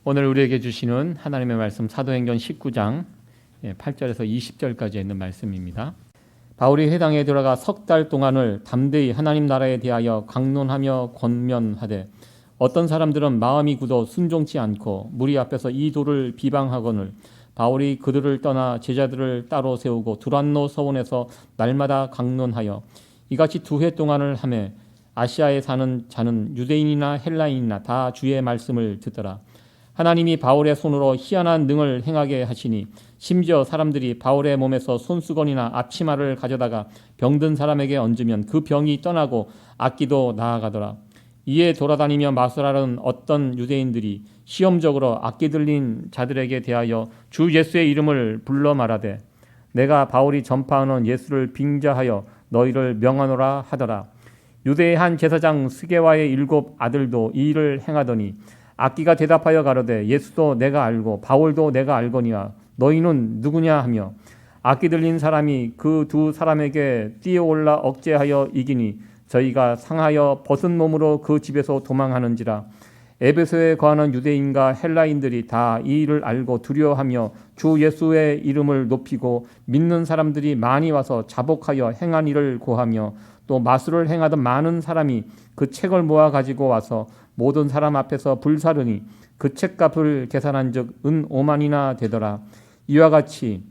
오늘 우리에게 주시는 하나님의 말씀 사도행전 19장 8절에서 20절까지 있는 말씀입니다. 바울이 회당에 들어가 석 달 동안을 담대히 하나님 나라에 대하여 강론하며 권면하되 어떤 사람들은 마음이 굳어 순종치 않고 무리 앞에서 이 도를 비방하거늘 바울이 그들을 떠나 제자들을 따로 세우고 두란노 서원에서 날마다 강론하여 이같이 2해 동안을 하매 아시아에 사는 자는 유대인이나 헬라인이나 다 주의 말씀을 듣더라. 하나님이 바울의 손으로 희한한 능을 행하게 하시니 심지어 사람들이 바울의 몸에서 손수건이나 앞치마를 가져다가 병든 사람에게 얹으면 그 병이 떠나고 악기도 나아가더라. 이에 돌아다니며 마술하는 어떤 유대인들이 시험적으로 악기 들린 자들에게 대하여 주 예수의 이름을 불러 말하되 내가 바울이 전파하는 예수를 빙자하여 너희를 명하노라 하더라. 유대의 한 제사장 스게와의 7 아들도 이 일을 행하더니 악기가 대답하여 가로되 예수도 내가 알고 바울도 내가 알거니와 너희는 누구냐 하며 악기 들린 사람이 그 2 사람에게 뛰어올라 억제하여 이기니 저희가 상하여 벗은 몸으로 그 집에서 도망하는지라. 에베소에 거하는 유대인과 헬라인들이 다 이 일을 알고 두려워하며 주 예수의 이름을 높이고 믿는 사람들이 많이 와서 자복하여 행한 일을 고하며 또 마술을 행하던 많은 사람이 그 책을 모아 가지고 와서 모든 사람 앞에서 불사르니 그 책값을 계산한 즉 은 5만이나 되더라. 이와 같이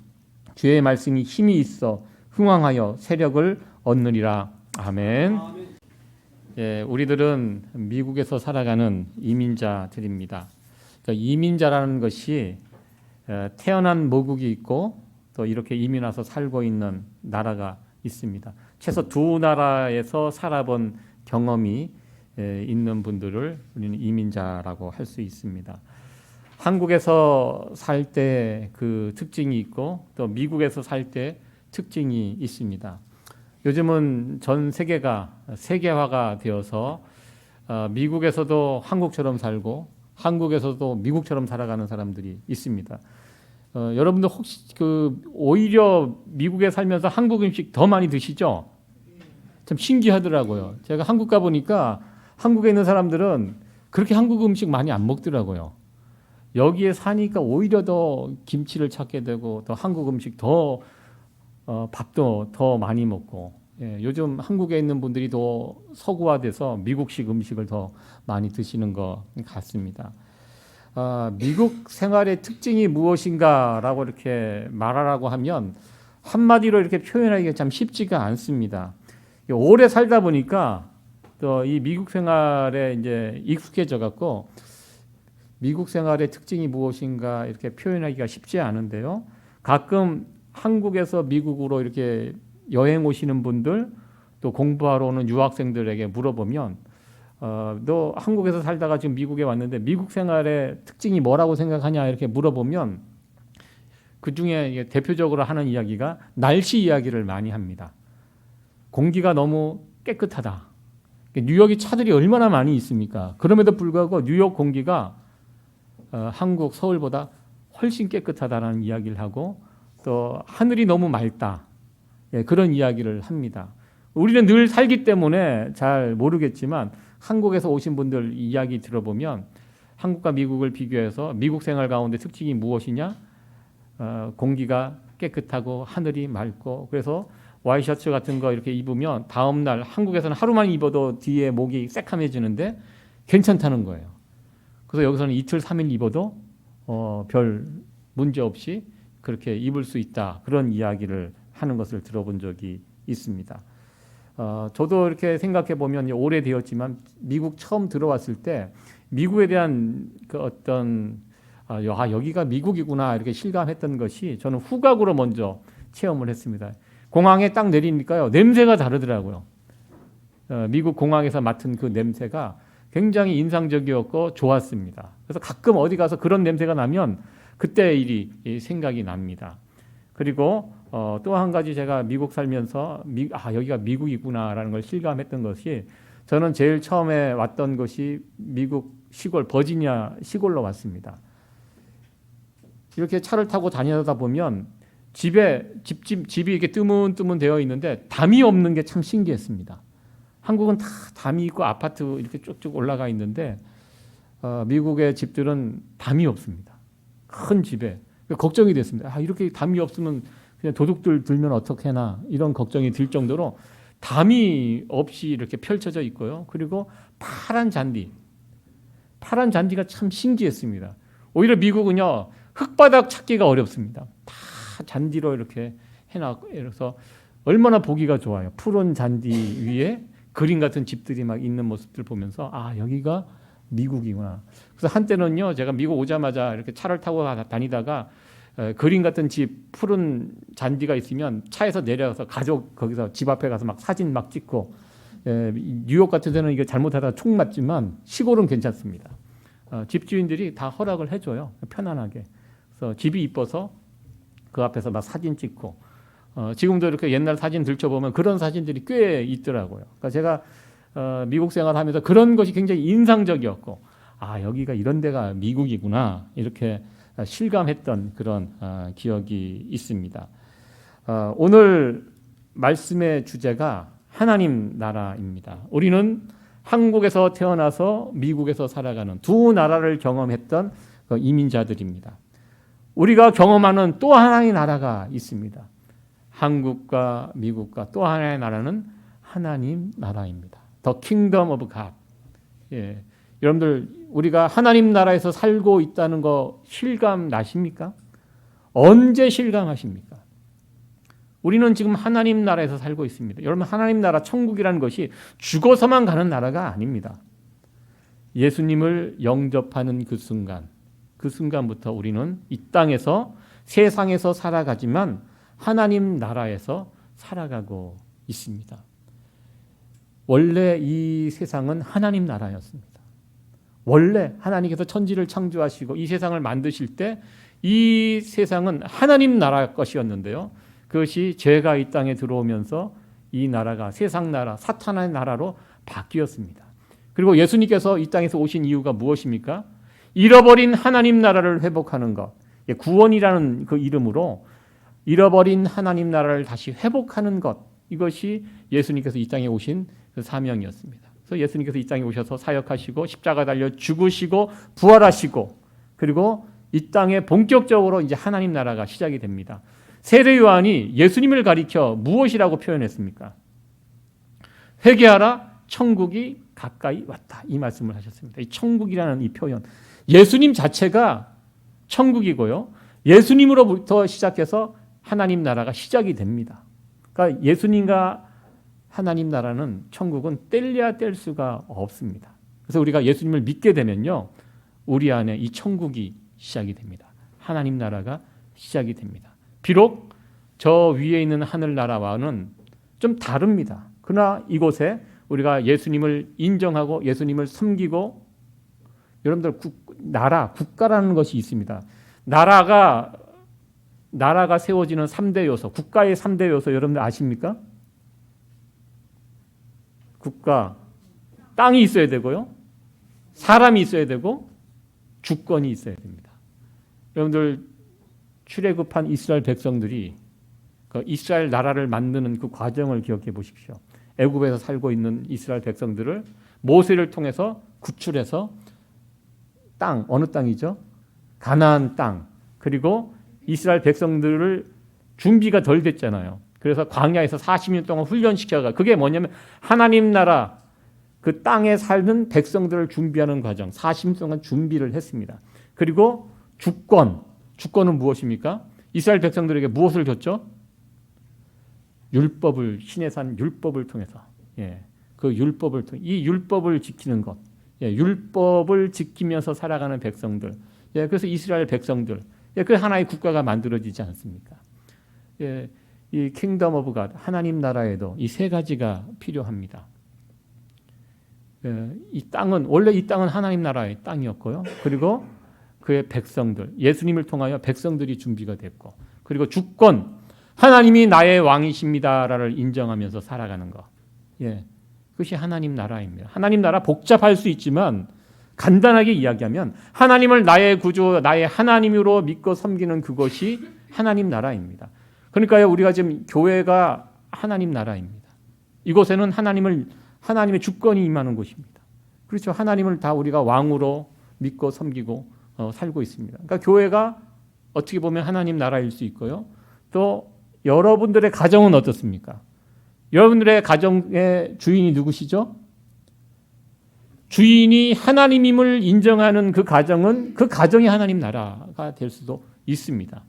주의 말씀이 힘이 있어 흥왕하여 세력을 얻느니라. 아멘. 예, 우리들은 미국에서 살아가는 이민자들입니다. 그러니까 이민자라는 것이 태어난 모국이 있고 또 이렇게 이민 와서 살고 있는 나라가 있습니다. 최소 2 나라에서 살아본 경험이 있는 분들을 우리는 이민자라고 할 수 있습니다. 한국에서 살 때 그 특징이 있고 또 미국에서 살 때 특징이 있습니다. 요즘은 전 세계가 세계화가 되어서 미국에서도 한국처럼 살고 한국에서도 미국처럼 살아가는 사람들이 있습니다. 여러분들 혹시 오히려 미국에 살면서 한국 음식 더 많이 드시죠? 참 신기하더라고요. 제가 한국 가보니까 한국에 있는 사람들은 그렇게 한국 음식 많이 안 먹더라고요. 여기에 사니까 오히려 더 김치를 찾게 되고 더 한국 음식 더 밥도 더 많이 먹고 요즘 한국에 있는 분들이 더 서구화돼서 미국식 음식을 더 많이 드시는 것 같습니다. 미국 생활의 특징이 무엇인가라고 이렇게 말하라고 하면 한마디로 이렇게 표현하기가 참 쉽지가 않습니다. 오래 살다 보니까 또 이 미국 생활에 이제 익숙해져 갖고 미국 생활의 특징이 무엇인가 이렇게 표현하기가 쉽지 않은데요. 가끔 한국에서 미국으로 이렇게 여행 오시는 분들 또 공부하러 오는 유학생들에게 물어보면 너 한국에서 살다가 지금 미국에 왔는데 미국 생활의 특징이 뭐라고 생각하냐 이렇게 물어보면 그중에 대표적으로 하는 이야기가 날씨 이야기를 많이 합니다. 공기가 너무 깨끗하다. 뉴욕이 차들이 얼마나 많이 있습니까? 그럼에도 불구하고 뉴욕 공기가 한국 서울보다 훨씬 깨끗하다는 이야기를 하고 또 하늘이 너무 맑다. 그런 이야기를 합니다. 우리는 늘 살기 때문에 잘 모르겠지만 한국에서 오신 분들 이야기 들어보면 한국과 미국을 비교해서 미국 생활 가운데 특징이 무엇이냐? 공기가 깨끗하고 하늘이 맑고 그래서 와이셔츠 같은 거 이렇게 입으면 다음 날 한국에서는 하루만 입어도 뒤에 목이 새카매지는데 괜찮다는 거예요. 그래서 여기서는 이틀 3일 입어도 별 문제 없이 그렇게 입을 수 있다. 그런 이야기를 하는 것을 들어본 적이 있습니다. 저도 이렇게 생각해 보면 오래되었지만 미국 처음 들어왔을 때 미국에 대한 그 어떤 여기가 미국이구나 이렇게 실감했던 것이 저는 후각으로 먼저 체험을 했습니다. 공항에 딱 내리니까요 냄새가 다르더라고요. 미국 공항에서 맡은 그 냄새가 굉장히 인상적이었고 좋았습니다. 그래서 가끔 어디 가서 그런 냄새가 나면 그때 일이 생각이 납니다. 그리고 또 한 가지 제가 미국 살면서 여기가 미국이구나라는 걸 실감했던 것이 저는 제일 처음에 왔던 것이 미국 시골 버지니아 시골로 왔습니다. 이렇게 차를 타고 다니다 보면 집이 이렇게 뜨문뜨문 되어 있는데 담이 없는 게 참 신기했습니다. 한국은 다 담이 있고 아파트 이렇게 쭉쭉 올라가 있는데 미국의 집들은 담이 없습니다. 큰 집에 걱정이 됐습니다. 이렇게 담이 없으면 그냥 도둑들 들면 어떡하나 이런 걱정이 들 정도로 담이 없이 이렇게 펼쳐져 있고요. 그리고 파란 잔디가 참 신기했습니다. 오히려 미국은요, 흙바닥 찾기가 어렵습니다. 다 잔디로 이렇게 해놨고, 그래서 얼마나 보기가 좋아요. 푸른 잔디 위에 그림 같은 집들이 막 있는 모습들 보면서 여기가 미국이구나. 그래서 한때는요, 제가 미국 오자마자 이렇게 차를 타고 다니다가 그림 같은 집 푸른 잔디가 있으면 차에서 내려서 가족 거기서 집 앞에 가서 막 사진 막 찍고, 뉴욕 같은 데는 이거 잘못하다가 총 맞지만 시골은 괜찮습니다. 집주인들이 다 허락을 해줘요. 편안하게. 그래서 집이 이뻐서 그 앞에서 막 사진 찍고, 지금도 이렇게 옛날 사진 들춰보면 그런 사진들이 꽤 있더라고요. 그러니까 제가 미국 생활하면서 그런 것이 굉장히 인상적이었고, 여기가 이런 데가 미국이구나 이렇게 실감했던 그런 기억이 있습니다. 오늘 말씀의 주제가 하나님 나라입니다. 우리는 한국에서 태어나서 미국에서 살아가는 두 나라를 경험했던 이민자들입니다. 우리가 경험하는 또 하나의 나라가 있습니다. 한국과 미국과 또 하나의 나라는 하나님 나라입니다. The Kingdom of God. 여러분들 우리가 하나님 나라에서 살고 있다는 거 실감 나십니까? 언제 실감하십니까? 우리는 지금 하나님 나라에서 살고 있습니다. 여러분, 하나님 나라 천국이라는 것이 죽어서만 가는 나라가 아닙니다. 예수님을 영접하는 그 순간부터 우리는 이 땅에서 세상에서 살아가지만 하나님 나라에서 살아가고 있습니다. 원래 이 세상은 하나님 나라였습니다. 원래 하나님께서 천지를 창조하시고 이 세상을 만드실 때 이 세상은 하나님 나라 것이었는데요. 그것이 죄가 이 땅에 들어오면서 이 나라가 세상 나라, 사탄의 나라로 바뀌었습니다. 그리고 예수님께서 이 땅에서 오신 이유가 무엇입니까? 잃어버린 하나님 나라를 회복하는 것. 구원이라는 그 이름으로 잃어버린 하나님 나라를 다시 회복하는 것. 이것이 예수님께서 이 땅에 오신 그 사명이었습니다. 그래서 예수님께서 이 땅에 오셔서 사역하시고 십자가 달려 죽으시고 부활하시고 그리고 이 땅에 본격적으로 이제 하나님 나라가 시작이 됩니다. 세례 요한이 예수님을 가리켜 무엇이라고 표현했습니까? 회개하라, 천국이 가까이 왔다. 이 말씀을 하셨습니다. 이 천국이라는 이 표현. 예수님 자체가 천국이고요. 예수님으로부터 시작해서 하나님 나라가 시작이 됩니다. 그러니까 예수님과 하나님 나라는 천국은 뗄래야 뗄 수가 없습니다. 그래서 우리가 예수님을 믿게 되면요, 우리 안에 이 천국이 시작이 됩니다. 하나님 나라가 시작이 됩니다. 비록 저 위에 있는 하늘나라와는 좀 다릅니다. 그러나 이곳에 우리가 예수님을 인정하고 예수님을 섬기고, 여러분들 국가라는 것이 있습니다. 나라가 세워지는 3대 요소, 국가의 3대 요소 여러분들 아십니까? 국가, 땅이 있어야 되고요. 사람이 있어야 되고 주권이 있어야 됩니다. 여러분들 출애굽한 이스라엘 백성들이 그 이스라엘 나라를 만드는 그 과정을 기억해 보십시오. 애굽에서 살고 있는 이스라엘 백성들을 모세를 통해서 구출해서 땅, 어느 땅이죠? 가나안 땅. 그리고 이스라엘 백성들을 준비가 덜 됐잖아요. 그래서 광야에서 40년 동안 훈련시켜가, 그게 뭐냐면 하나님 나라 그 땅에 살는 백성들을 준비하는 과정, 40년 동안 준비를 했습니다. 그리고 주권은 무엇입니까? 이스라엘 백성들에게 무엇을 줬죠? 율법을, 시내산 율법을 통해서, 그 율법을 통해 이 율법을 지키는 것, 율법을 지키면서 살아가는 백성들, 그래서 이스라엘 백성들, 그 하나의 국가가 만들어지지 않습니까? 이 킹덤 오브 갓, 하나님 나라에도 이 세 가지가 필요합니다. 원래 이 땅은 하나님 나라의 땅이었고요. 그리고 그의 백성들, 예수님을 통하여 백성들이 준비가 됐고, 그리고 주권, 하나님이 나의 왕이십니다를 인정하면서 살아가는 것. 그것이 하나님 나라입니다. 하나님 나라 복잡할 수 있지만 간단하게 이야기하면 하나님을 나의 구주, 나의 하나님으로 믿고 섬기는 그것이 하나님 나라입니다. 그러니까요, 우리가 지금 교회가 하나님 나라입니다. 이곳에는 하나님의 주권이 임하는 곳입니다. 그렇죠. 하나님을 다 우리가 왕으로 믿고 섬기고 살고 있습니다. 그러니까 교회가 어떻게 보면 하나님 나라일 수 있고요. 또 여러분들의 가정은 어떻습니까? 여러분들의 가정의 주인이 누구시죠? 주인이 하나님임을 인정하는 그 가정이 하나님 나라가 될 수도 있습니다.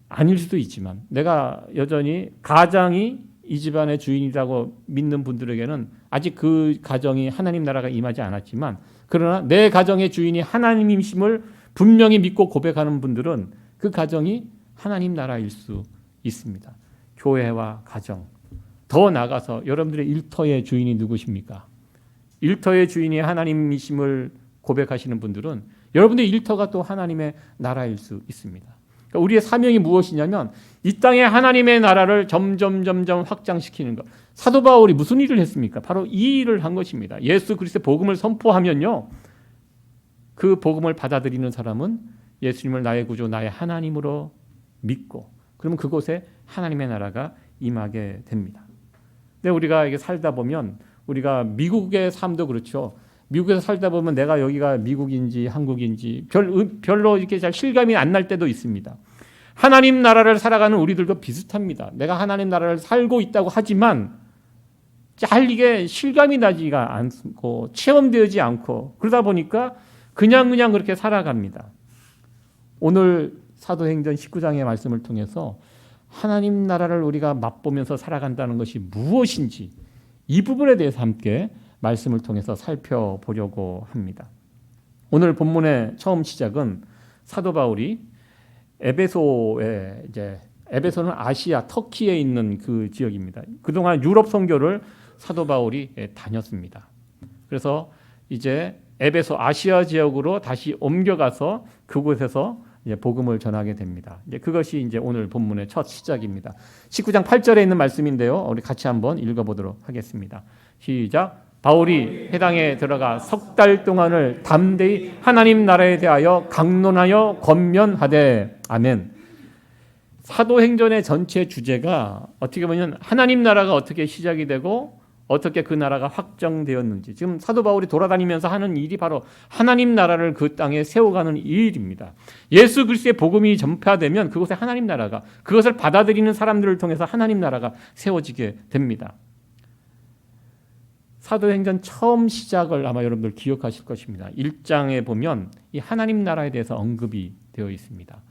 아닐 수도 있지만 내가 여전히 가장이 이 집안의 주인이라고 믿는 분들에게는 아직 그 가정이 하나님 나라가 임하지 않았지만, 그러나 내 가정의 주인이 하나님이심을 분명히 믿고 고백하는 분들은 그 가정이 하나님 나라일 수 있습니다. 교회와 가정, 더 나아가서 여러분들의 일터의 주인이 누구십니까? 일터의 주인이 하나님이심을 고백하시는 분들은 여러분의 일터가 또 하나님의 나라일 수 있습니다. 그러니까 우리의 사명이 무엇이냐면 이 땅에 하나님의 나라를 점점 확장시키는 것. 사도 바울이 무슨 일을 했습니까? 바로 이 일을 한 것입니다. 예수 그리스도의 복음을 선포하면요, 그 복음을 받아들이는 사람은 예수님을 나의 구주, 나의 하나님으로 믿고, 그러면 그곳에 하나님의 나라가 임하게 됩니다. 근데 우리가 이게 살다 보면, 우리가 미국의 삶도 그렇죠. 미국에서 살다 보면 내가 여기가 미국인지 한국인지 별로 이렇게 잘 실감이 안 날 때도 있습니다. 하나님 나라를 살아가는 우리들도 비슷합니다. 내가 하나님 나라를 살고 있다고 하지만 잘 이게 실감이 나지가 않고 체험되지 않고, 그러다 보니까 그냥 그렇게 살아갑니다. 오늘 사도행전 19장의 말씀을 통해서 하나님 나라를 우리가 맛보면서 살아간다는 것이 무엇인지, 이 부분에 대해서 함께 말씀을 통해서 살펴보려고 합니다. 오늘 본문의 처음 시작은 사도 바울이 에베소는 아시아 터키에 있는 그 지역입니다. 그동안 유럽 선교를 사도 바울이 다녔습니다. 그래서 이제 에베소 아시아 지역으로 다시 옮겨가서 그곳에서 이제 복음을 전하게 됩니다. 이제 그것이 이제 오늘 본문의 첫 시작입니다. 19장 8절에 있는 말씀인데요. 우리 같이 한번 읽어보도록 하겠습니다. 시작. 바울이 회당에 들어가 석 달 동안을 담대히 하나님 나라에 대하여 강론하여 권면하되. 아멘. 사도행전의 전체 주제가 어떻게 보면 하나님 나라가 어떻게 시작이 되고 어떻게 그 나라가 확정되었는지, 지금 사도 바울이 돌아다니면서 하는 일이 바로 하나님 나라를 그 땅에 세워가는 일입니다. 예수 그리스도의 복음이 전파되면 그곳에 하나님 나라가, 그것을 받아들이는 사람들을 통해서 하나님 나라가 세워지게 됩니다. 사도행전 처음 시작을 아마 여러분들 기억하실 것입니다. 1장에 보면 이 하나님 나라에 대해서 언급이 되어 있습니다.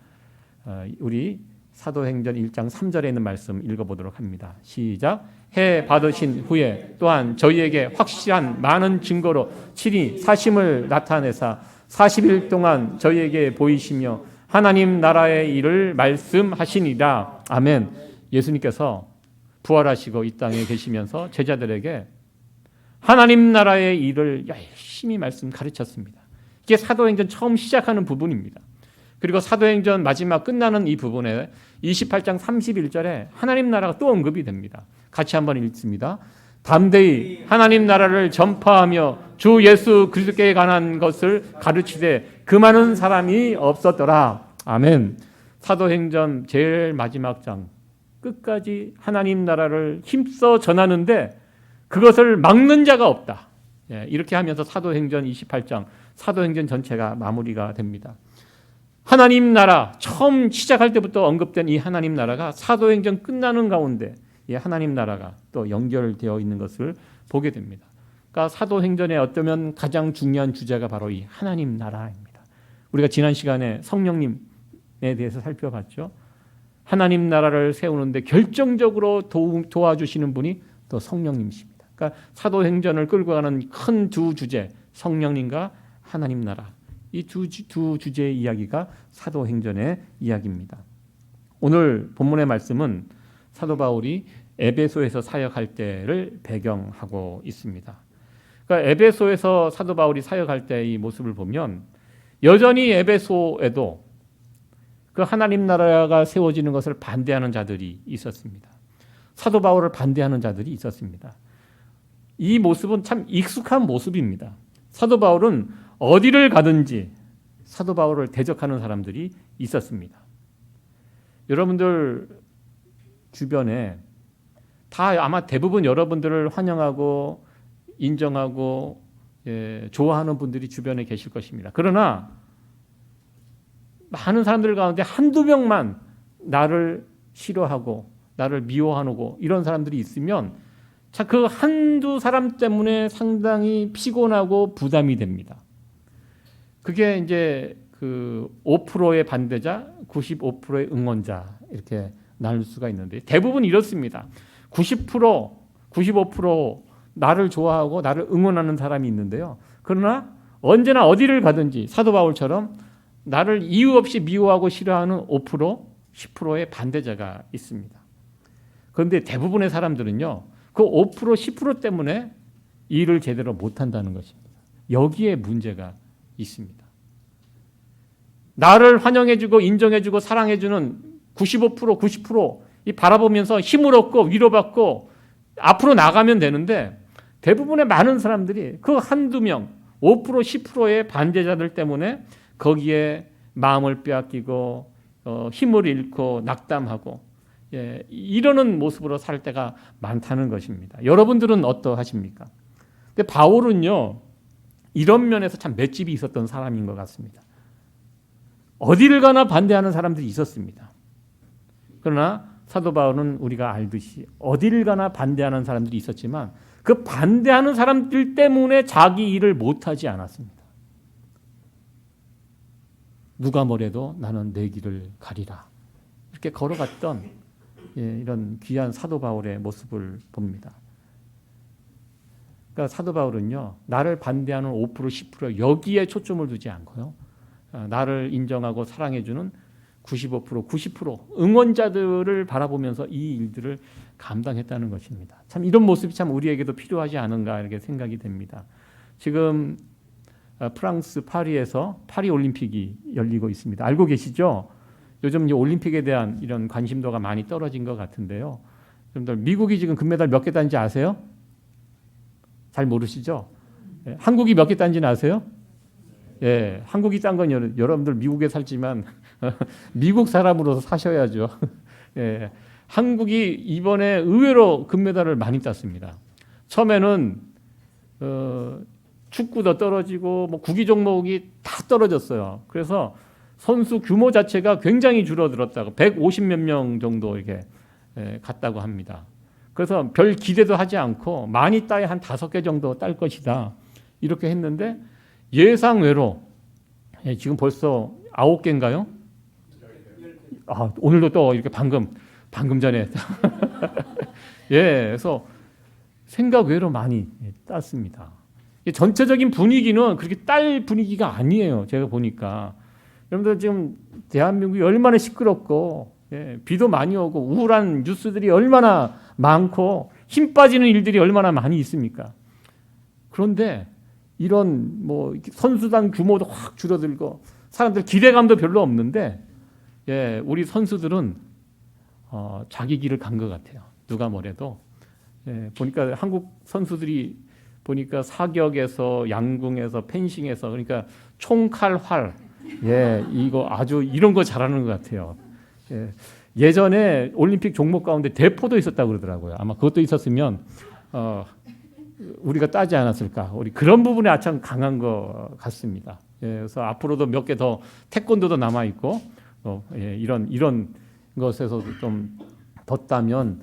우리 사도행전 1장 3절에 있는 말씀 읽어보도록 합니다. 시작. 해 받으신 후에 또한 저희에게 확실한 많은 증거로 친히 사심을 나타내사 40일 동안 저희에게 보이시며 하나님 나라의 일을 말씀하시니라. 아멘. 예수님께서 부활하시고 이 땅에 계시면서 제자들에게 하나님 나라의 일을 열심히 가르쳤습니다. 이게 사도행전 처음 시작하는 부분입니다. 그리고 사도행전 마지막 끝나는 이 부분에 28장 31절에 하나님 나라가 또 언급이 됩니다. 같이 한번 읽습니다. 담대히 하나님 나라를 전파하며 주 예수 그리스도께 관한 것을 가르치되 그 많은 사람이 없었더라. 아멘. 사도행전 제일 마지막 장 끝까지 하나님 나라를 힘써 전하는데 그것을 막는 자가 없다. 이렇게 하면서 사도행전 28장, 사도행전 전체가 마무리가 됩니다. 하나님 나라, 처음 시작할 때부터 언급된 이 하나님 나라가 사도행전 끝나는 가운데 이 하나님 나라가 또 연결되어 있는 것을 보게 됩니다. 그러니까 사도행전에 어쩌면 가장 중요한 주제가 바로 이 하나님 나라입니다. 우리가 지난 시간에 성령님에 대해서 살펴봤죠. 하나님 나라를 세우는데 결정적으로 도와주시는 분이 또 성령님이십니다. 그러니까 사도행전을 끌고 가는 큰 두 주제, 성령님과 하나님 나라, 이 두 주제의 이야기가 사도행전의 이야기입니다. 오늘 본문의 말씀은 사도 바울이 에베소에서 사역할 때를 배경하고 있습니다. 그러니까 에베소에서 사도 바울이 사역할 때의 모습을 보면 여전히 에베소에도 그 하나님 나라가 세워지는 것을 반대하는 자들이 있었습니다. 사도 바울을 반대하는 자들이 있었습니다. 이 모습은 참 익숙한 모습입니다. 사도 바울은 어디를 가든지 사도 바울을 대적하는 사람들이 있었습니다. 여러분들 주변에 다 아마 대부분 여러분들을 환영하고 인정하고 좋아하는 분들이 주변에 계실 것입니다. 그러나 많은 사람들 가운데 한두 명만 나를 싫어하고 나를 미워하고 이런 사람들이 있으면 자, 그 한두 사람 때문에 상당히 피곤하고 부담이 됩니다. 그게 이제 그 5%의 반대자, 95%의 응원자 이렇게 나눌 수가 있는데 대부분 이렇습니다. 90%, 95% 나를 좋아하고 나를 응원하는 사람이 있는데요. 그러나 언제나 어디를 가든지 사도 바울처럼 나를 이유 없이 미워하고 싫어하는 5%, 10%의 반대자가 있습니다. 그런데 대부분의 사람들은요. 그 5%, 10% 때문에 일을 제대로 못한다는 것입니다. 여기에 문제가 있습니다. 나를 환영해주고 인정해주고 사랑해주는 95%, 90%이 바라보면서 힘을 얻고 위로받고 앞으로 나가면 되는데 대부분의 많은 사람들이 그 한두 명, 5%, 10%의 반대자들 때문에 거기에 마음을 빼앗기고 힘을 잃고 낙담하고 이러는 모습으로 살 때가 많다는 것입니다. 여러분들은 어떠하십니까? 근데 바울은요. 이런 면에서 참 맷집이 있었던 사람인 것 같습니다. 어디를 가나 반대하는 사람들이 있었습니다. 그러나 사도 바울은 우리가 알듯이 어디를 가나 반대하는 사람들이 있었지만 그 반대하는 사람들 때문에 자기 일을 못하지 않았습니다. 누가 뭐래도 나는 내 길을 가리라. 이렇게 걸어갔던 이런 귀한 사도 바울의 모습을 봅니다. 그러니까 사도 바울은요. 나를 반대하는 5%, 10% 여기에 초점을 두지 않고요. 나를 인정하고 사랑해주는 95%, 90% 응원자들을 바라보면서 이 일들을 감당했다는 것입니다. 참 이런 모습이 참 우리에게도 필요하지 않은가 이렇게 생각이 됩니다. 지금 프랑스 파리에서 파리 올림픽이 열리고 있습니다. 알고 계시죠? 요즘 올림픽에 대한 이런 관심도가 많이 떨어진 것 같은데요. 여러분들 미국이 지금 금메달 몇 개 딴지 아세요? 잘 모르시죠? 한국이 몇 개 딴지는 아세요? 예, 한국이 딴 건 여러분들 미국에 살지만 미국 사람으로서 사셔야죠. 예, 한국이 이번에 의외로 금메달을 많이 땄습니다. 처음에는 축구도 떨어지고 뭐 구기 종목이 다 떨어졌어요. 그래서 선수 규모 자체가 굉장히 줄어들었다고 150몇 명 정도 이렇게 갔다고 합니다. 그래서 별 기대도 하지 않고 많이 따야 한 5개 정도 딸 것이다. 이렇게 했는데 예상외로 지금 벌써 9개인가요? 오늘도 또 이렇게 방금 전에 그래서 생각 외로 많이 땄습니다. 전체적인 분위기는 그렇게 딸 분위기가 아니에요. 제가 보니까 여러분들 지금 대한민국이 얼마나 시끄럽고 비도 많이 오고 우울한 뉴스들이 얼마나 많고 힘 빠지는 일들이 얼마나 많이 있습니까? 그런데 이런 뭐 선수단 규모도 확 줄어들고 사람들 기대감도 별로 없는데 우리 선수들은 자기 길을 간 것 같아요. 누가 뭐래도 보니까 한국 선수들이 보니까 사격에서 양궁에서 펜싱에서 그러니까 총칼 활 이거 아주 이런 거 잘하는 것 같아요. 예전에 올림픽 종목 가운데 대포도 있었다고 그러더라고요. 아마 그것도 있었으면 우리가 따지 않았을까. 우리 그런 부분에 참 강한 것 같습니다. 그래서 앞으로도 몇 개 더 태권도도 남아 있고 이런 것에서 좀 더 따면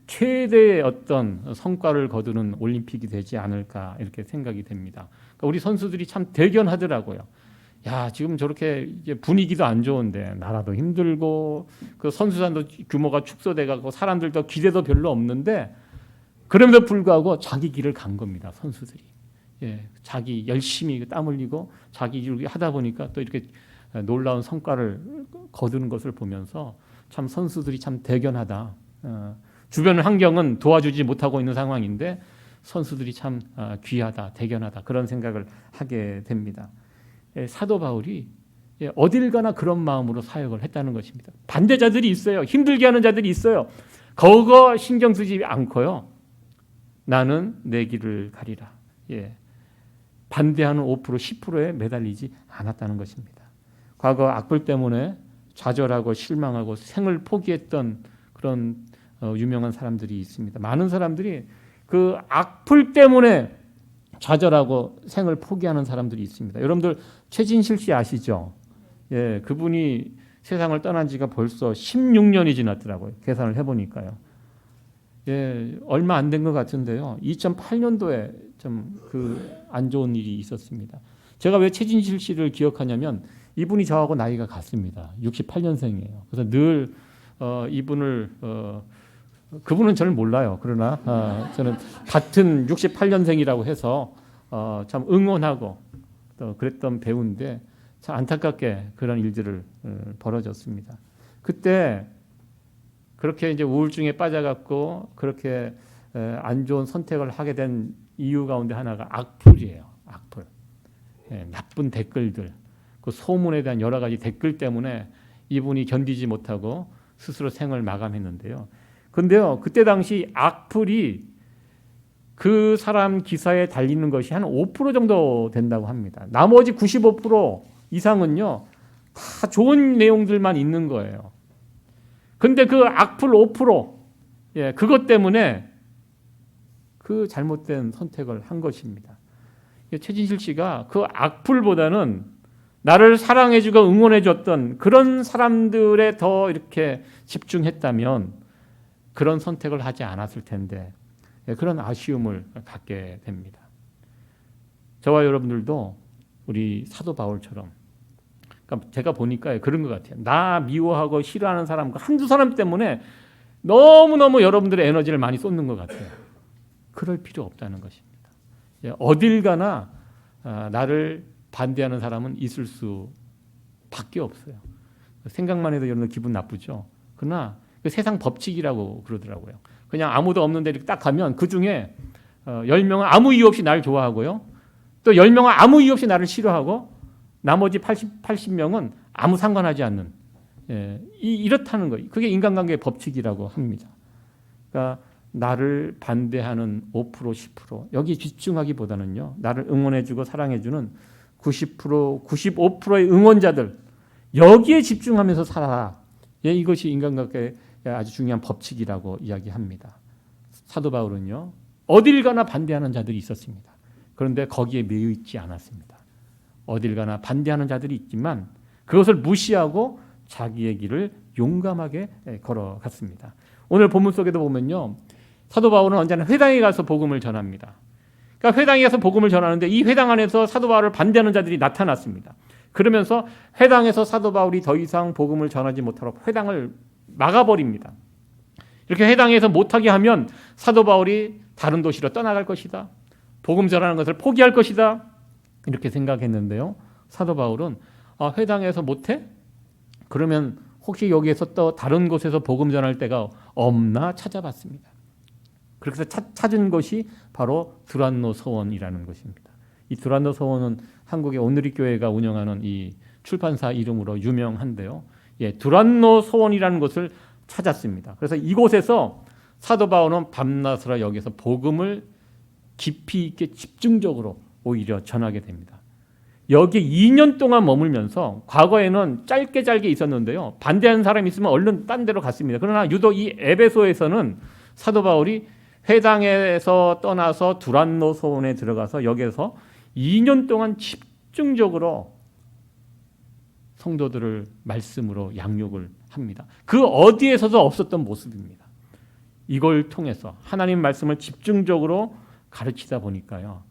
최대의 어떤 성과를 거두는 올림픽이 되지 않을까 이렇게 생각이 됩니다. 그러니까 우리 선수들이 참 대견하더라고요. 야, 지금 저렇게 이제 분위기도 안 좋은데 나라도 힘들고 그 선수단도 규모가 축소돼가고 사람들도 기대도 별로 없는데 그럼에도 불구하고 자기 길을 간 겁니다. 선수들이 자기 열심히 땀 흘리고 자기 일 하다 보니까 또 이렇게 놀라운 성과를 거두는 것을 보면서 참 선수들이 참 대견하다. 주변 환경은 도와주지 못하고 있는 상황인데 선수들이 참 귀하다, 대견하다 그런 생각을 하게 됩니다. 사도 바울이 어딜 가나 그런 마음으로 사역을 했다는 것입니다. 반대자들이 있어요. 힘들게 하는 자들이 있어요. 그거 신경 쓰지 않고요. 나는 내 길을 가리라. 반대하는 5%, 10%에 매달리지 않았다는 것입니다. 과거 악플 때문에 좌절하고 실망하고 생을 포기했던 그런 유명한 사람들이 있습니다. 많은 사람들이 그 악플 때문에 좌절하고 생을 포기하는 사람들이 있습니다. 여러분들 최진실 씨 아시죠? 예, 그분이 세상을 떠난 지가 벌써 16년이 지났더라고요. 계산을 해보니까요. 예, 얼마 안 된 것 같은데요. 2008년도에 좀 그 안 좋은 일이 있었습니다. 제가 왜 최진실 씨를 기억하냐면 이분이 저하고 나이가 같습니다. 68년생이에요. 그래서 늘 이분을 그분은 저를 몰라요. 그러나 저는 같은 68년생이라고 해서 참 응원하고 또 그랬던 배우인데 참 안타깝게 그런 일들을 벌어졌습니다. 그때 그렇게 이제 우울증에 빠져갖고 그렇게 안 좋은 선택을 하게 된 이유 가운데 하나가 악플이에요. 악플. 예, 나쁜 댓글들. 그 소문에 대한 여러 가지 댓글 때문에 이분이 견디지 못하고 스스로 생을 마감했는데요. 근데요, 그때 당시 악플이 그 사람 기사에 달리는 것이 한 5% 정도 된다고 합니다. 나머지 95% 이상은요, 다 좋은 내용들만 있는 거예요. 근데 그 악플 5%, 예, 그것 때문에 그 잘못된 선택을 한 것입니다. 최진실 씨가 그 악플보다는 나를 사랑해주고 응원해줬던 그런 사람들에 더 이렇게 집중했다면 그런 선택을 하지 않았을 텐데 그런 아쉬움을 갖게 됩니다. 저와 여러분들도 우리 사도 바울처럼 그러니까 제가 보니까 그런 것 같아요. 나 미워하고 싫어하는 사람과 한두 사람 때문에 너무너무 여러분들의 에너지를 많이 쏟는 것 같아요. 그럴 필요 없다는 것입니다. 어딜 가나 나를 반대하는 사람은 있을 수밖에 없어요. 생각만 해도 여러분 기분 나쁘죠. 그러나 그 세상 법칙이라고 그러더라고요. 그냥 아무도 없는 데 이렇게 딱 가면 그중에 10명은 아무 이유 없이 나를 좋아하고요. 또 10명은 아무 이유 없이 나를 싫어하고 나머지 80명은 아무 상관하지 않는 이렇다는 거예요. 그게 인간관계의 법칙이라고 합니다. 그러니까 나를 반대하는 5%, 10% 여기 집중하기보다는요. 나를 응원해주고 사랑해주는 90%, 95%의 응원자들 여기에 집중하면서 살아라. 예, 이것이 인간관계의 아주 중요한 법칙이라고 이야기합니다. 사도 바울은요. 어딜 가나 반대하는 자들이 있었습니다. 그런데 거기에 매여 있지 않았습니다. 어딜 가나 반대하는 자들이 있지만 그것을 무시하고 자기의 길을 용감하게 걸어갔습니다. 오늘 본문 속에도 보면요. 사도 바울은 언제나 회당에 가서 복음을 전합니다. 그러니까 회당에 가서 복음을 전하는데 이 회당 안에서 사도 바울을 반대하는 자들이 나타났습니다. 그러면서 회당에서 사도 바울이 더 이상 복음을 전하지 못하도록 회당을 막아버립니다. 이렇게 회당에서 못하게 하면 사도 바울이 다른 도시로 떠나갈 것이다. 복음 전하는 것을 포기할 것이다. 이렇게 생각했는데요. 사도 바울은 회당에서 못해? 그러면 혹시 여기에서 또 다른 곳에서 복음 전할 때가 없나 찾아봤습니다. 그래서 찾은 것이 바로 두란노 서원이라는 것입니다. 이 두란노 서원은 한국의 오늘리 교회가 운영하는 이 출판사 이름으로 유명한데요. 예, 두란노 서원이라는 것을 찾았습니다. 그래서 이곳에서 사도 바울은 밤낮으로 여기서 복음을 깊이 있게 집중적으로 오히려 전하게 됩니다. 여기에 2년 동안 머물면서 과거에는 짧게 있었는데요. 반대하는 사람이 있으면 얼른 딴 데로 갔습니다. 그러나 유독 이 에베소에서는 사도 바울이 회당에서 떠나서 두란노 소원에 들어가서 여기에서 2년 동안 집중적으로 성도들을 말씀으로 양육을 합니다. 그 어디에서도 없었던 모습입니다. 이걸 통해서 하나님 말씀을 집중적으로 가르치다 보니까요.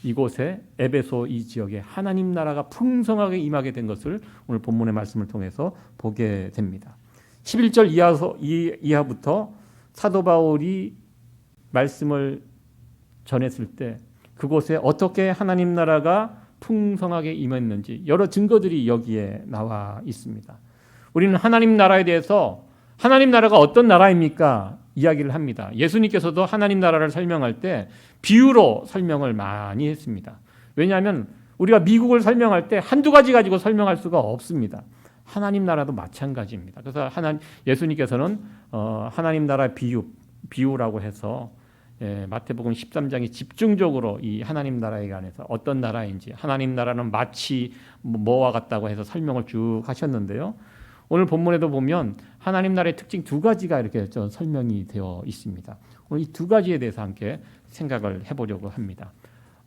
이곳에 에베소 이 지역에 하나님 나라가 풍성하게 임하게 된 것을 오늘 본문의 말씀을 통해서 보게 됩니다. 11절 이하부터 사도 바울이 말씀을 전했을 때 그곳에 어떻게 하나님 나라가 풍성하게 임했는지 여러 증거들이 여기에 나와 있습니다. 우리는 하나님 나라에 대해서 하나님 나라가 어떤 나라입니까? 이야기를 합니다. 예수님께서도 하나님 나라를 설명할 때 비유로 설명을 많이 했습니다. 왜냐하면 우리가 미국을 설명할 때 한두 가지 가지고 설명할 수가 없습니다. 하나님 나라도 마찬가지입니다. 그래서 예수님께서는 하나님 나라 비유라고 해서 마태복음 13장에 집중적으로 이 하나님 나라에 관해서 어떤 나라인지 하나님 나라는 마치 뭐와 같다고 해서 설명을 쭉 하셨는데요. 오늘 본문에도 보면 하나님 나라의 특징 두 가지가 이렇게 설명이 되어 있습니다. 오늘 이 두 가지에 대해서 함께 생각을 해보려고 합니다.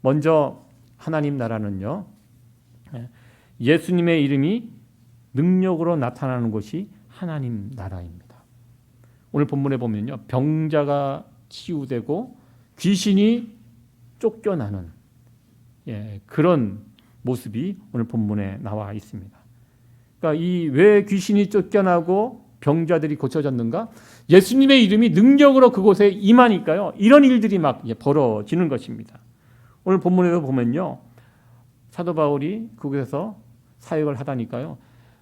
먼저 하나님 나라는요, 예수님의 이름이 능력으로 나타나는 것이 하나님 나라입니다. 오늘 본문에 보면요, 병자가 치유되고 귀신이 쫓겨나는 그런 모습이 오늘 본문에 나와 있습니다. 그러니까 이 왜 귀신이 쫓겨나고 병자들이 고쳐졌는가? 예수님의 이름이 능력으로 그곳에 임하니까요, 이런 일들이 막 벌어지는 것입니다. 오늘 본문에도 보면요, 사도 바울이 그곳에서 사역을 하다니까요,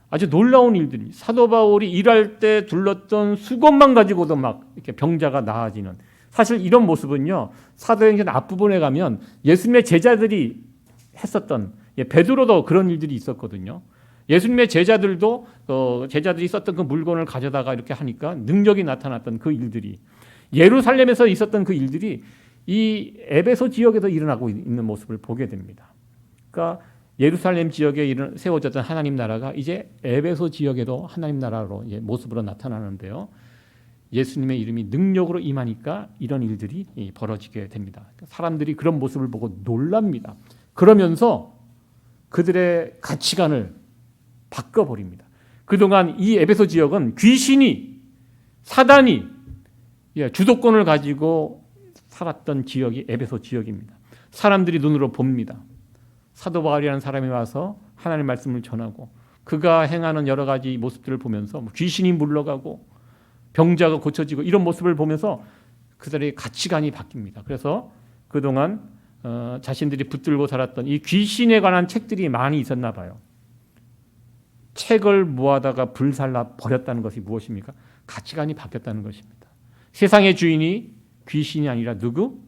아주 놀라운 일들이, 사도 바울이 일할 때 둘렀던 수건만 가지고도 막 이렇게 병자가 나아지는, 사실 이런 모습은요, 사도행전 앞부분에 가면 예수님의 제자들이 했었던, 베드로도 그런 일들이 있었거든요. 예수님의 제자들도 제자들이 썼던 그 물건을 가져다가 이렇게 하니까 능력이 나타났던 그 일들이, 예루살렘에서 있었던 그 일들이 이 에베소 지역에서 일어나고 있는 모습을 보게 됩니다. 그러니까 예루살렘 지역에 세워졌던 하나님 나라가 이제 에베소 지역에도 하나님 나라로 모습으로 나타나는데요, 예수님의 이름이 능력으로 임하니까 이런 일들이 벌어지게 됩니다. 사람들이 그런 모습을 보고 놀랍니다. 그러면서 그들의 가치관을 바꿔버립니다. 그동안 이 에베소 지역은 귀신이, 사단이 주도권을 가지고 살았던 지역이 에베소 지역입니다. 사람들이 눈으로 봅니다. 사도 바울이라는 사람이 와서 하나님의 말씀을 전하고 그가 행하는 여러 가지 모습들을 보면서 귀신이 물러가고 병자가 고쳐지고 이런 모습을 보면서 그들의 가치관이 바뀝니다. 그래서 그동안 자신들이 붙들고 살았던 이 귀신에 관한 책들이 많이 있었나 봐요. 책을 모아다가 불살라 버렸다는 것이 무엇입니까? 가치관이 바뀌었다는 것입니다. 세상의 주인이 귀신이 아니라 누구?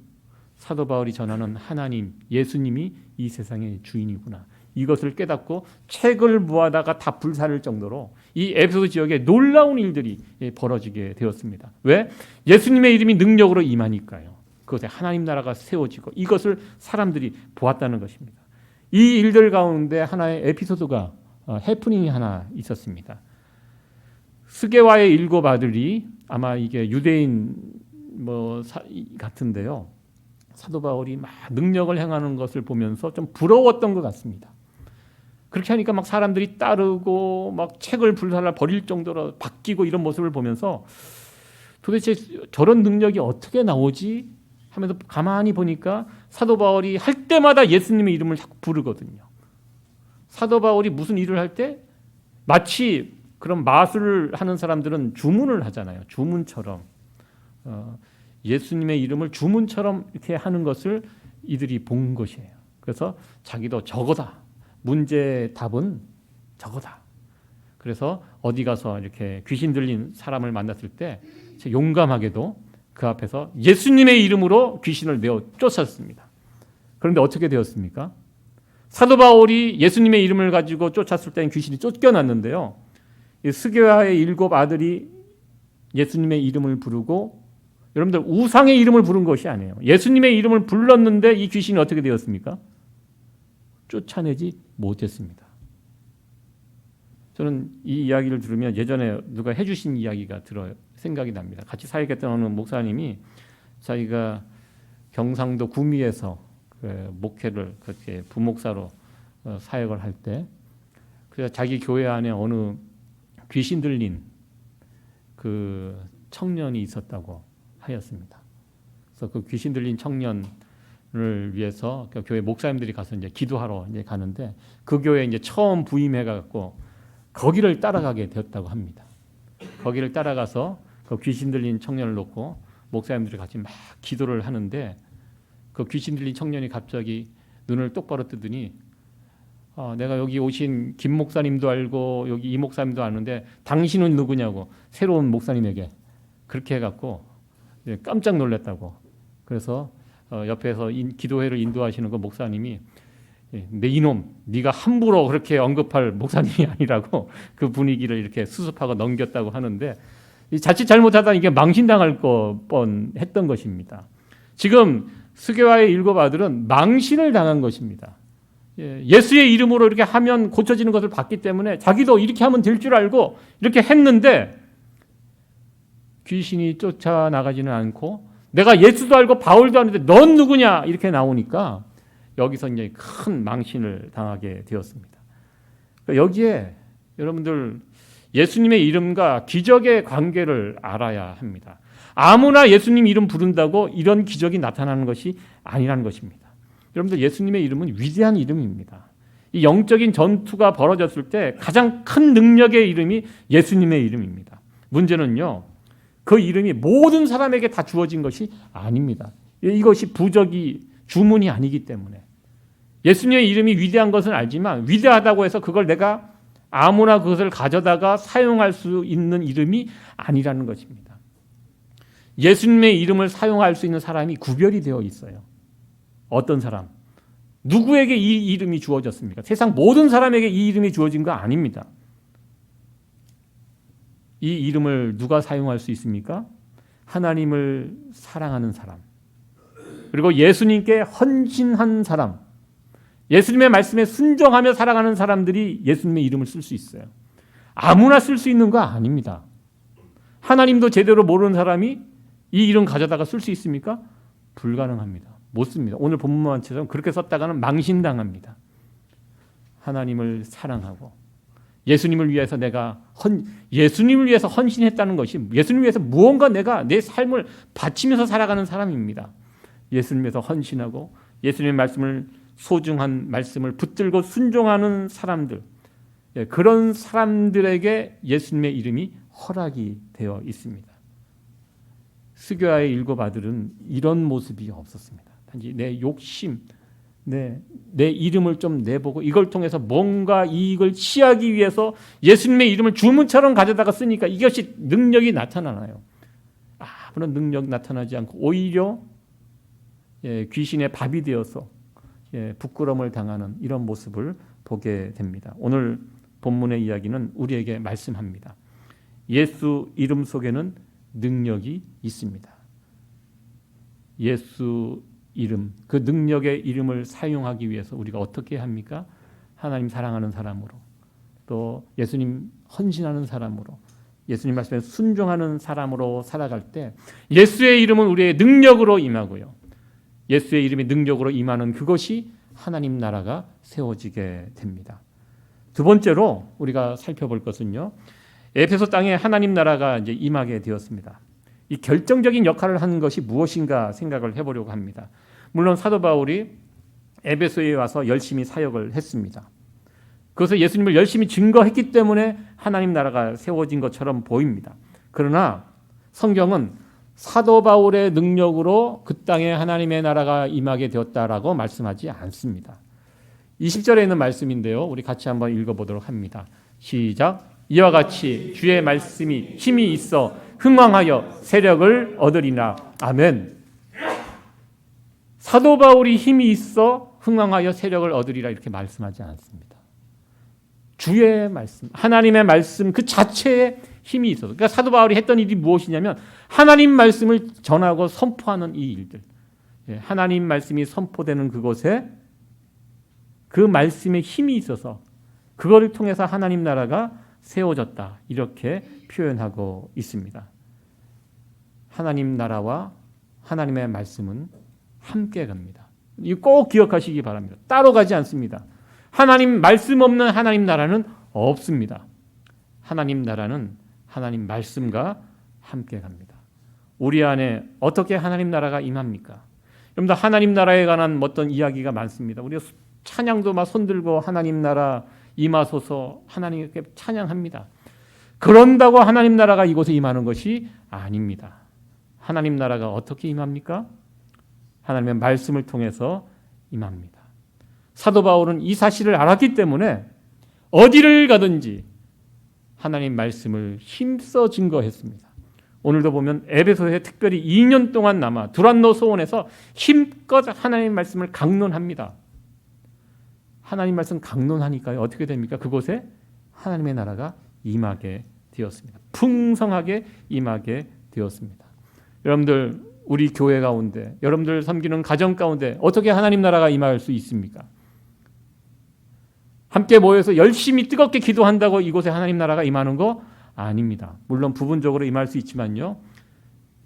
사도 바울이 전하는 하나님, 예수님이 이 세상의 주인이구나. 이것을 깨닫고 책을 모아다가 다 불살릴 정도로 이 에베소 지역에 놀라운 일들이 벌어지게 되었습니다. 왜? 예수님의 이름이 능력으로 임하니까요. 그것에 하나님 나라가 세워지고 이것을 사람들이 보았다는 것입니다. 이 일들 가운데 하나의 에피소드가 해프닝이 하나 있었습니다. 스게와의 7 아들이, 아마 이게 유대인 같은데요, 사도 바울이 막 능력을 행하는 것을 보면서 좀 부러웠던 것 같습니다. 그렇게 하니까 막 사람들이 따르고 막 책을 불살라 버릴 정도로 바뀌고 이런 모습을 보면서 도대체 저런 능력이 어떻게 나오지 하면서 가만히 보니까 사도 바울이 할 때마다 예수님의 이름을 자꾸 부르거든요. 사도 바울이 무슨 일을 할 때 마치 그런 마술을 하는 사람들은 주문을 하잖아요. 주문처럼 예수님의 이름을 주문처럼 이렇게 하는 것을 이들이 본 것이에요. 그래서 자기도 저거다. 문제의 답은 저거다. 그래서 어디 가서 이렇게 귀신 들린 사람을 만났을 때 용감하게도 그 앞에서 예수님의 이름으로 귀신을 내어 쫓았습니다. 그런데 어떻게 되었습니까? 사도 바울이 예수님의 이름을 가지고 쫓았을 때는 귀신이 쫓겨났는데요, 스게와의 7 아들이 예수님의 이름을 부르고, 여러분들 우상의 이름을 부른 것이 아니에요. 예수님의 이름을 불렀는데 이 귀신이 어떻게 되었습니까? 쫓아내지 못했습니다. 저는 이 이야기를 들으면 예전에 누가 해주신 이야기가 생각이 납니다. 같이 사역했던 어느 목사님이 자기가 경상도 구미에서 목회를 그렇게 부목사로 사역을 할 때, 그래서 자기 교회 안에 어느 귀신 들린 그 청년이 있었다고 하였습니다. 그래서 그 귀신 들린 청년을 위해서 그 교회 목사님들이 가서 이제 기도하러 이제 가는데, 그 교회에 이제 처음 부임해 갖고 거기를 따라가게 되었다고 합니다. 거기를 따라가서 그 귀신 들린 청년을 놓고 목사님들이 같이 막 기도를 하는데, 그 귀신 들린 청년이 갑자기 눈을 똑바로 뜨더니 내가 여기 오신 김 목사님도 알고 여기 이 목사님도 아는데 당신은 누구냐고, 새로운 목사님에게 그렇게 해갖고 깜짝 놀랐다고. 그래서 옆에서 기도회를 인도하시는 그 목사님이 내 이놈, 네가 함부로 그렇게 언급할 목사님이 아니라고 그 분위기를 이렇게 수습하고 넘겼다고 하는데, 자칫 잘못하다 이게 망신당할 뻔했던 것입니다. 지금 스게와의 7 아들은 망신을 당한 것입니다. 예수의 이름으로 이렇게 하면 고쳐지는 것을 봤기 때문에 자기도 이렇게 하면 될 줄 알고 이렇게 했는데, 귀신이 쫓아나가지는 않고 내가 예수도 알고 바울도 아는데 넌 누구냐 이렇게 나오니까 여기서 이제 큰 망신을 당하게 되었습니다. 그러니까 여기에 여러분들 예수님의 이름과 기적의 관계를 알아야 합니다. 아무나 예수님 이름 부른다고 이런 기적이 나타나는 것이 아니라는 것입니다. 여러분들 예수님의 이름은 위대한 이름입니다. 이 영적인 전투가 벌어졌을 때 가장 큰 능력의 이름이 예수님의 이름입니다. 문제는요, 그 이름이 모든 사람에게 다 주어진 것이 아닙니다. 이것이 부적이 주문이 아니기 때문에 예수님의 이름이 위대한 것은 알지만 위대하다고 해서 그걸 내가 아무나 그것을 가져다가 사용할 수 있는 이름이 아니라는 것입니다. 예수님의 이름을 사용할 수 있는 사람이 구별이 되어 있어요. 어떤 사람? 누구에게 이 이름이 주어졌습니까? 세상 모든 사람에게 이 이름이 주어진 거 아닙니다. 이 이름을 누가 사용할 수 있습니까? 하나님을 사랑하는 사람, 그리고 예수님께 헌신한 사람, 예수님의 말씀에 순종하며 살아가는 사람들이 예수님의 이름을 쓸 수 있어요. 아무나 쓸 수 있는 거 아닙니다. 하나님도 제대로 모르는 사람이 이 이름 가져다가 쓸 수 있습니까? 불가능합니다. 못 씁니다. 오늘 본문처럼 그렇게 썼다가는 망신당합니다. 하나님을 사랑하고 예수님을 위해서 예수님을 위해서 헌신했다는 것이 예수님을 위해서 무언가 내가 내 삶을 바치면서 살아가는 사람입니다. 예수님을 위해서 헌신하고 예수님의 말씀을 소중한 말씀을 붙들고 순종하는 사람들, 그런 사람들에게 예수님의 이름이 허락이 되어 있습니다. 스교야의 일곱 아들은 이런 모습이 없었습니다. 단지 내 욕심, 내 이름을 좀 내보고 이걸 통해서 뭔가 이익을 취하기 위해서 예수님의 이름을 주문처럼 가져다가 쓰니까 이것이 능력이 나타나나요? 아무런 능력 나타나지 않고 오히려 귀신의 밥이 되어서 부끄러움을 당하는 이런 모습을 보게 됩니다. 오늘 본문의 이야기는 우리에게 말씀합니다. 예수 이름 속에는 능력이 있습니다. 예수 이름, 그 능력의 이름을 사용하기 위해서 우리가 어떻게 합니까? 하나님 사랑하는 사람으로, 또 예수님 헌신하는 사람으로, 예수님 말씀에 순종하는 사람으로 살아갈 때 예수의 이름은 우리의 능력으로 임하고요, 예수의 이름이 능력으로 임하는 그것이 하나님 나라가 세워지게 됩니다. 두 번째로 우리가 살펴볼 것은요, 에베소 땅에 하나님 나라가 이제 임하게 되었습니다. 이 결정적인 역할을 하는 것이 무엇인가 생각을 해보려고 합니다. 물론 사도 바울이 에베소에 와서 열심히 사역을 했습니다. 그것을 예수님을 열심히 증거했기 때문에 하나님 나라가 세워진 것처럼 보입니다. 그러나 성경은 사도 바울의 능력으로 그 땅에 하나님의 나라가 임하게 되었다라고 말씀하지 않습니다. 20절에 있는 말씀인데요, 우리 같이 한번 읽어보도록 합니다. 시작. 이와 같이 주의 말씀이 힘이 있어 흥왕하여 세력을 얻으리나. 아멘. 사도 바울이 힘이 있어 흥왕하여 세력을 얻으리라 이렇게 말씀하지 않습니다. 주의 말씀, 하나님의 말씀 그 자체에 힘이 있어서, 그러니까 사도 바울이 했던 일이 무엇이냐면 하나님 말씀을 전하고 선포하는 이 일들, 하나님 말씀이 선포되는 그곳에 그 말씀에 힘이 있어서 그거를 통해서 하나님 나라가 세워졌다 이렇게 표현하고 있습니다. 하나님 나라와 하나님의 말씀은 함께 갑니다. 이거 꼭 기억하시기 바랍니다. 따로 가지 않습니다. 하나님 말씀 없는 하나님 나라는 없습니다. 하나님 나라는 하나님 말씀과 함께 갑니다. 우리 안에 어떻게 하나님 나라가 임합니까? 여러분들 하나님 나라에 관한 어떤 이야기가 많습니다. 우리가 찬양도 막 손들고 하나님 나라 임하소서 하나님께 찬양합니다. 그런다고 하나님 나라가 이곳에 임하는 것이 아닙니다. 하나님 나라가 어떻게 임합니까? 하나님의 말씀을 통해서 임합니다. 사도 바울은 이 사실을 알았기 때문에 어디를 가든지 하나님 말씀을 힘써 증거했습니다. 오늘도 보면 에베소에 특별히 2년 동안 남아 두란노 소원에서 힘껏 하나님 말씀을 강론합니다. 하나님 말씀 강론하니까요, 어떻게 됩니까? 그곳에 하나님의 나라가 임하게 되었습니다. 풍성하게 임하게 되었습니다. 여러분들 우리 교회 가운데, 여러분들 섬기는 가정 가운데 어떻게 하나님 나라가 임할 수 있습니까? 함께 모여서 열심히 뜨겁게 기도한다고 이곳에 하나님 나라가 임하는 거 아닙니다. 물론 부분적으로 임할 수 있지만요,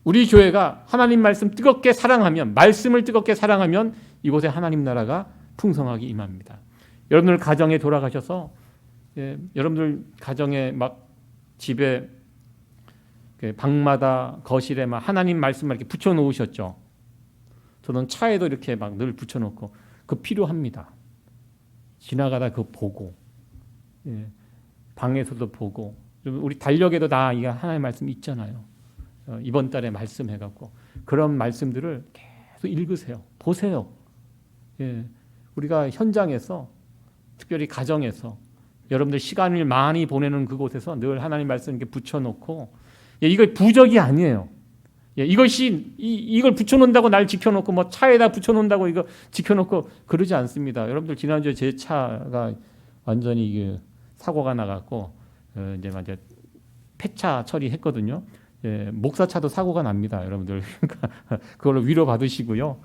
우리 교회가 하나님 말씀 뜨겁게 사랑하면, 말씀을 뜨겁게 사랑하면 이곳에 하나님 나라가 풍성하게 임합니다. 여러분들 가정에 돌아가셔서 여러분들 가정에 막 집에 방마다 거실에 막 하나님 말씀을 이렇게 붙여 놓으셨죠. 저는 차에도 이렇게 막 늘 붙여 놓고 그거 필요합니다. 지나가다 그거 보고 방에서도 보고 우리 달력에도 다 이게 하나님의 말씀이 있잖아요. 이번 달에 말씀해갖고 그런 말씀들을 계속 읽으세요. 보세요. 우리가 현장에서 특별히 가정에서 여러분들 시간을 많이 보내는 그곳에서 늘 하나님 말씀 이렇게 붙여놓고 이거 부적이 아니에요. 이걸 붙여놓는다고 날 지켜놓고 뭐 차에다 붙여놓는다고 이거 지켜놓고 그러지 않습니다. 여러분들 지난주에 제 차가 완전히 이게 사고가 나갖고 이제 완전 폐차 처리했거든요. 목사차도 사고가 납니다, 여러분들. 그걸로 위로 받으시고요.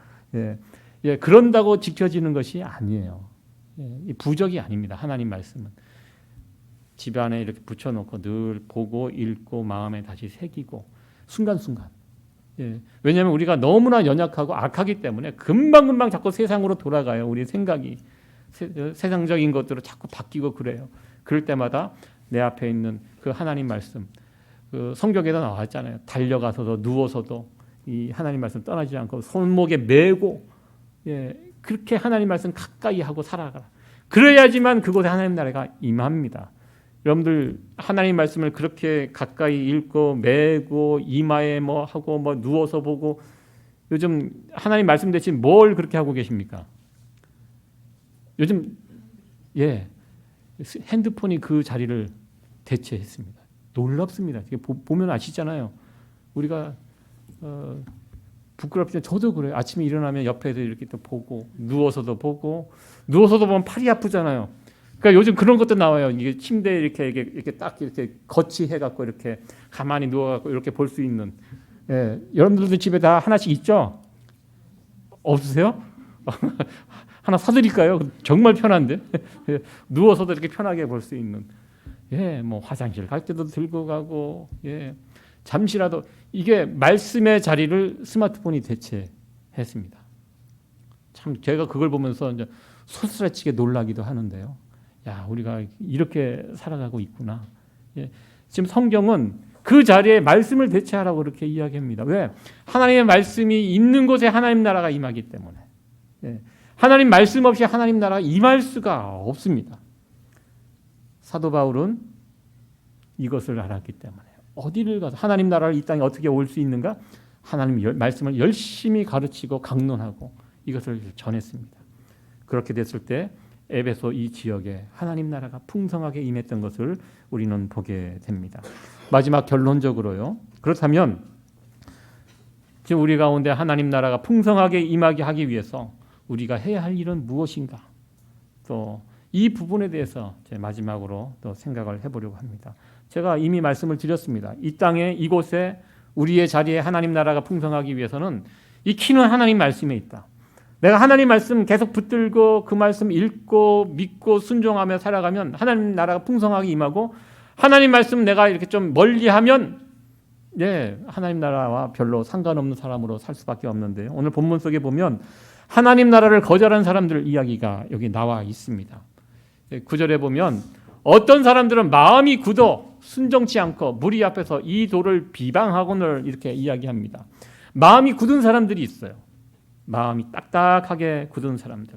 그런다고 지켜지는 것이 아니에요. 이 부적이 아닙니다. 하나님 말씀은 집안에 이렇게 붙여놓고 늘 보고 읽고 마음에 다시 새기고 순간순간. 왜냐하면 우리가 너무나 연약하고 악하기 때문에 금방금방 자꾸 세상으로 돌아가요. 우리 생각이 세상적인 것들로 자꾸 바뀌고 그래요. 그럴 때마다 내 앞에 있는 그 하나님 말씀, 그 성경에도 나왔잖아요. 달려가서도 누워서도 이 하나님 말씀 떠나지 않고 손목에 메고 그렇게 하나님 말씀 가까이 하고 살아가라. 그래야지만 그곳에 하나님 나라가 임합니다. 여러분들 하나님 말씀을 그렇게 가까이 읽고 메고 이마에 뭐 하고 뭐 누워서 보고 요즘 하나님 말씀 대신 뭘 그렇게 하고 계십니까? 요즘 핸드폰이 그 자리를 대체했습니다. 놀랍습니다. 보면 아시잖아요. 우리가 부끄럽지만 저도 그래요. 아침에 일어나면 옆에서 이렇게 또 보고 누워서도 보면 팔이 아프잖아요. 그러니까 요즘 그런 것도 나와요. 이게 침대에 이렇게 딱 이렇게 거치해 갖고 이렇게 가만히 누워 갖고 이렇게 볼 수 있는. 여러분들도 집에 다 하나씩 있죠? 없으세요? 하나 사드릴까요? 정말 편한데 누워서도 이렇게 편하게 볼 수 있는. 뭐 화장실 갈 때도 들고 가고. 잠시라도 이게 말씀의 자리를 스마트폰이 대체했습니다. 참 제가 그걸 보면서 이제 소스라치게 놀라기도 하는데요. 야, 우리가 이렇게 살아가고 있구나. 지금 성경은 그 자리에 말씀을 대체하라고 그렇게 이야기합니다. 왜? 하나님의 말씀이 있는 곳에 하나님 나라가 임하기 때문에. 하나님 말씀 없이 하나님 나라가 임할 수가 없습니다. 사도 바울은 이것을 알았기 때문에 어디를 가서 하나님 나라를 이 땅에 어떻게 올 수 있는가? 하나님 말씀을 열심히 가르치고 강론하고 이것을 전했습니다. 그렇게 됐을 때 에베소 이 지역에 하나님 나라가 풍성하게 임했던 것을 우리는 보게 됩니다. 마지막 결론적으로요. 그렇다면 지금 우리 가운데 하나님 나라가 풍성하게 임하게 하기 위해서 우리가 해야 할 일은 무엇인가? 또 이 부분에 대해서 제 마지막으로 또 생각을 해보려고 합니다. 제가 이미 말씀을 드렸습니다. 이 땅에 이곳에 우리의 자리에 하나님 나라가 풍성하기 위해서는 이 키는 하나님 말씀에 있다. 내가 하나님 말씀 계속 붙들고 그 말씀 읽고 믿고 순종하며 살아가면 하나님 나라가 풍성하게 임하고 하나님 말씀 내가 이렇게 좀 멀리하면 하나님 나라와 별로 상관없는 사람으로 살 수밖에 없는데요. 오늘 본문 속에 보면 하나님 나라를 거절한 사람들 이야기가 여기 나와 있습니다. 9절에 보면 어떤 사람들은 마음이 굳어 순종치 않고 무리 앞에서 이 도를 비방하고는 이렇게 이야기합니다. 마음이 굳은 사람들이 있어요. 마음이 딱딱하게 굳은 사람들.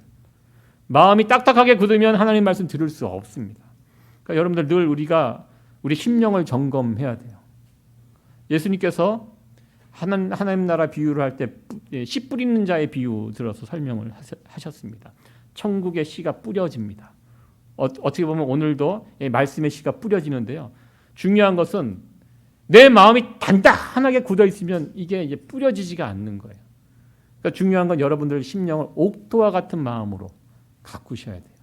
마음이 딱딱하게 굳으면 하나님 말씀 들을 수 없습니다. 그러니까 여러분들 늘 우리가 우리 심령을 점검해야 돼요. 예수님께서 하나님 나라 비유를 할 때 씨 뿌리는 자의 비유 들어서 설명을 하셨습니다. 천국의 씨가 뿌려집니다. 어떻게 보면 오늘도 말씀의 씨가 뿌려지는데요. 중요한 것은 내 마음이 단단하게 굳어 있으면 이게 이제 뿌려지지가 않는 거예요. 그러니까 중요한 건 여러분들 심령을 옥토와 같은 마음으로 가꾸셔야 돼요.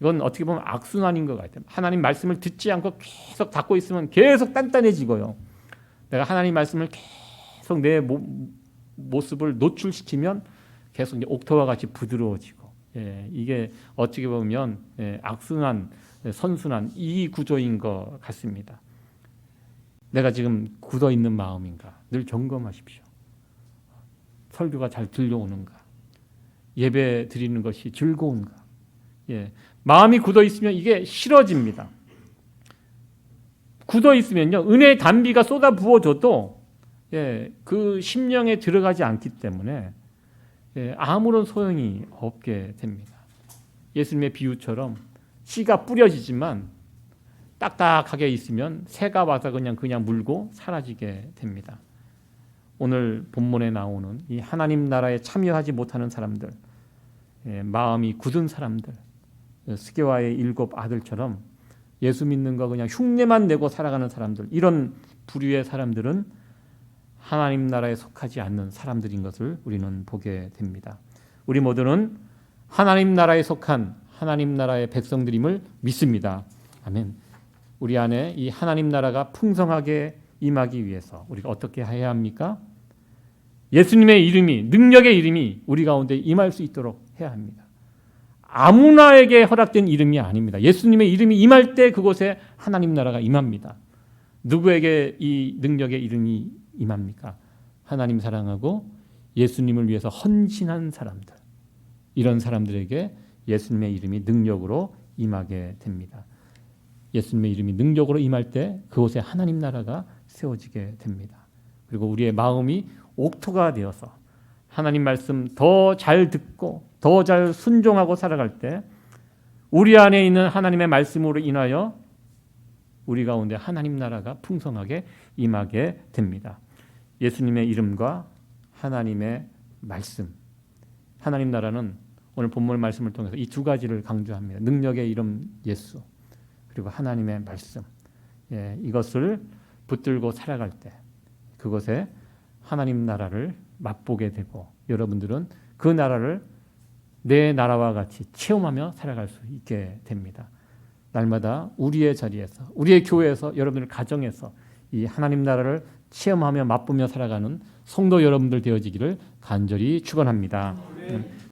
이건 어떻게 보면 악순환인 것 같아요. 하나님 말씀을 듣지 않고 계속 닫고 있으면 계속 단단해지고요. 내가 하나님 말씀을 계속 내 모습을 노출시키면 계속 이제 옥토와 같이 부드러워지고, 이게 어떻게 보면 악순환, 선순환 이 구조인 것 같습니다. 내가 지금 굳어 있는 마음인가 늘 점검하십시오. 설교가 잘 들려오는가, 예배 드리는 것이 즐거운가? 예, 마음이 굳어 있으면 이게 싫어집니다. 굳어 있으면요, 은혜의 단비가 쏟아 부어져도 그 심령에 들어가지 않기 때문에 아무런 소용이 없게 됩니다. 예수님의 비유처럼 씨가 뿌려지지만 딱딱하게 있으면 새가 와서 그냥 물고 사라지게 됩니다. 오늘 본문에 나오는 이 하나님 나라에 참여하지 못하는 사람들, 마음이 굳은 사람들, 스게와의 7 아들처럼 예수 믿는 거 그냥 흉내만 내고 살아가는 사람들, 이런 부류의 사람들은 하나님 나라에 속하지 않는 사람들인 것을 우리는 보게 됩니다. 우리 모두는 하나님 나라에 속한 하나님 나라의 백성들임을 믿습니다. 아멘. 우리 안에 이 하나님 나라가 풍성하게 임하기 위해서 우리가 어떻게 해야 합니까? 예수님의 이름이, 능력의 이름이 우리 가운데 임할 수 있도록 해야 합니다. 아무나에게 허락된 이름이 아닙니다. 예수님의 이름이 임할 때 그곳에 하나님 나라가 임합니다. 누구에게 이 능력의 이름이 임합니까? 하나님 사랑하고 예수님을 위해서 헌신한 사람들, 이런 사람들에게 예수님의 이름이 능력으로 임하게 됩니다. 예수님의 이름이 능력으로 임할 때 그곳에 하나님 나라가 세워지게 됩니다. 그리고 우리의 마음이 옥토가 되어서 하나님 말씀 더 잘 듣고 더 잘 순종하고 살아갈 때 우리 안에 있는 하나님의 말씀으로 인하여 우리 가운데 하나님 나라가 풍성하게 임하게 됩니다. 예수님의 이름과 하나님의 말씀, 하나님 나라는 오늘 본문 말씀을 통해서 이 2가지를 강조합니다. 능력의 이름 예수, 그리고 하나님의 말씀. 이것을 붙들고 살아갈 때 그것에 하나님 나라를 맛보게 되고 여러분들은 그 나라를 내 나라와 같이 체험하며 살아갈 수 있게 됩니다. 날마다 우리의 자리에서, 우리의 교회에서, 여러분들 가정에서 이 하나님 나라를 체험하며 맛보며 살아가는 성도 여러분들 되어지기를 간절히 축원합니다.